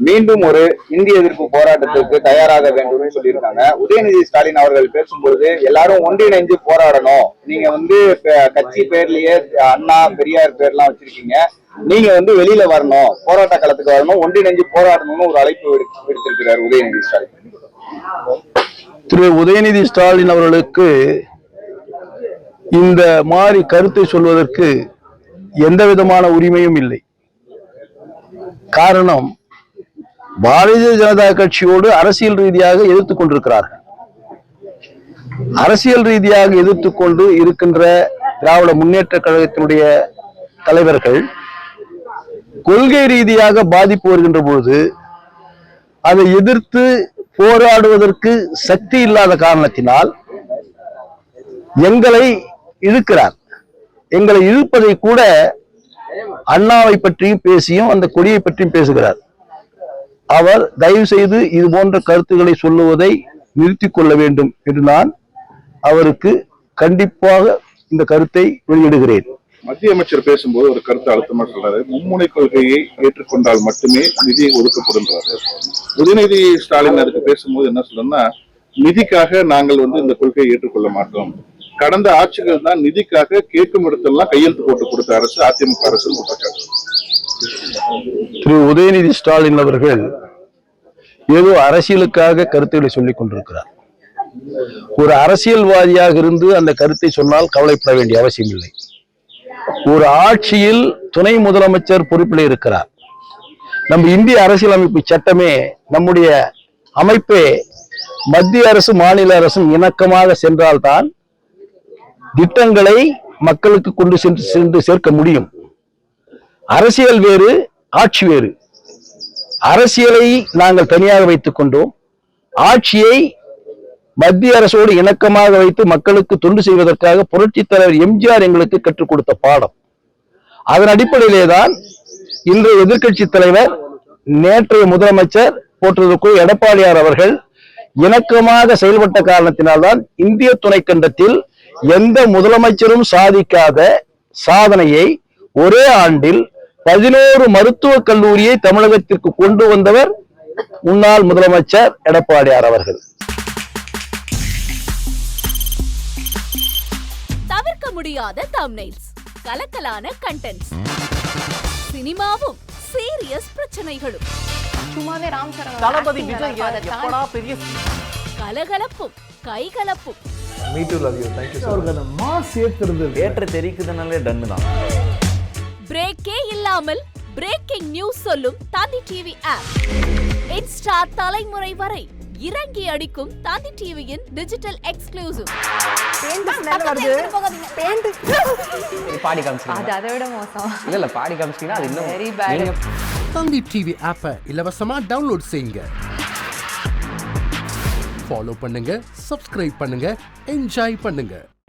மீண்டும் ஒரு இந்திய எதிர்ப்பு போராட்டத்திற்கு தயாராக வேண்டும் சொல்லியிருக்காங்க. உதயநிதி ஸ்டாலின் அவர்கள் பேசும்பொழுது எல்லாரும் ஒன்றிணைந்து போராடணும், நீங்க கட்சி பேர்லயே அண்ணா பெரியார் பேர்லாம் வச்சிருக்கீங்க, நீங்க வெளியில வரணும், போராட்ட களத்துக்கு வரணும், ஒன்றிணைஞ்சு போராடணும்னு ஒரு அழைப்பு விடுத்திருக்கிறார் உதயநிதி ஸ்டாலின். திரு உதயநிதி ஸ்டாலின் அவர்களுக்கு இந்த மாதிரி கருத்தை சொல்வதற்கு எந்த விதமான உரிமையும் இல்லை. காரணம், பாரதிய ஜனதா கட்சியோடு அரசியல் ரீதியாக எதிர்த்துக் கொண்டிருக்கிறார்கள். அரசியல் ரீதியாக எதிர்த்துக் கொண்டு இருக்கின்ற திராவிட முன்னேற்ற கழகத்தினுடைய தலைவர்கள் கொள்கை ரீதியாக பாதிப்பு வருகின்ற பொழுது அதை எதிர்த்து போராடுவதற்கு சக்தி இல்லாத காரணத்தினால் எங்களை இழுக்கிறார். எங்களை இழுப்பதை கூட அண்ணாவை பற்றியும் பேசியும் அந்த கொடியை பற்றியும் பேசுகிறார். அவர் தயவு செய்து இது போன்ற கருத்துக்களை சொல்லுவதை நிறுத்திக் கொள்ள வேண்டும் என்று நான் அவருக்கு கண்டிப்பாக இந்த கருத்தை வெளியிடுகிறேன். மத்திய அமைச்சர் பேசும்போது ஒரு கருத்து அழுத்தமா சொல்றாரு, மும்முனை கொள்கையை ஏற்றுக்கொண்டால் மட்டுமே நிதி ஒதுக்கப்படும். உதயநிதி ஸ்டாலின் அதுக்கு பேசும்போது என்ன சொல்றோம்னா, நிதிக்காக நாங்கள் இந்த கொள்கையை ஏற்றுக்கொள்ள மாட்டோம், கடந்த ஆட்சிகள் தான் நிதிக்காக கேட்கும் இடத்தெல்லாம் கையெழுத்து போட்டு கொடுத்த அரசு அதிமுக அரசு குற்றச்சாட்டு. திரு உதயநிதி ஸ்டாலின் அவர்கள் ஏதோ அரசியலுக்காக கருத்துக்களை சொல்லிக் கொண்டிருக்கிறார். ஒரு அரசியல்வாதியாக இருந்து அந்த கருத்தை சொன்னால் கவலைப்பட வேண்டிய அவசியம் இல்லை. ஒரு ஆட்சியில் துணை முதலமைச்சர் பொறுப்பில் இருக்கிறார். நம்ம இந்திய அரசியலமைப்பு சட்டமே, நம்முடைய அமைப்பே மத்திய அரசு மாநில அரசும் இணக்கமாக சென்றால்தான் திட்டங்களை மக்களுக்கு கொண்டு சென்று சேர்க்க முடியும். அரசியல் வேறு, ஆட்சி வேறு. அரசியலை நாங்கள் தனியாக வைத்துக் கொண்டோம், ஆட்சியை மத்திய அரசோடு இணக்கமாக வைத்து மக்களுக்கு தொண்டு செய்வதற்காக புரட்சித் தலைவர் எம்ஜிஆர் எங்களுக்கு கற்றுக் கொடுத்த பாடம். அதன் அடிப்படையிலே தான் இன்றைய எதிர்க்கட்சி தலைவர், நேற்றைய முதலமைச்சர் போற்றதற்கு எடப்பாடியார் அவர்கள் இணக்கமாக செயல்பட்ட காரணத்தினால்தான் இந்திய துணைக்கண்டத்தில் எந்த முதலமைச்சரும் சாதிக்காத சாதனையை ஒரே ஆண்டில் 11 மருத்துவக் கல்லூரியை தமிழகத்திற்கு கொண்டு வந்தவர் முன்னாள் முதலமைச்சர் எடப்பாடியார் அவர்கள். தவிர்க்க முடியாத தம்ப்நெயில்ஸ், கலக்கலான கண்டென்ட்ஸ், சினிமாவும் சீரியஸ் பிரச்சனைகளும், சும்மாவே ராம் சரண் தளபதி விஜய் எப்படா பெரிய கலகலப்பும் கைகலப்பும். Me too love you, thank you. அவருக்கு அந்த மாஸ் ஏத்துறது தியேட்டர் தெரிக்குதுனாலே டன் தான். பிரேக்கே இல்லாமல் பிரேக்கிங் நியூஸ் சொல்லும் தந்தி டிவி ஆப். இன்ஸ்டா தலைமுறை வரை இறங்கி அடிக்கும் தந்தி டிவியின் டிஜிட்டல் எக்ஸ்க்ளூசிவ். பாடி காமிச்சீங்க, அது அதை விட மோசம். இல்ல பாடி காமிச்சீங்கன்னா அது இன்னும் வெரி பேட். தந்தி டிவி ஆப்பை இலவசமா டவுன்லோட் செய்யுங்க, ஃபாலோ பண்ணுங்க, சப்ஸ்கிரைப் பண்ணுங்க, என்ஜாய் பண்ணுங்க.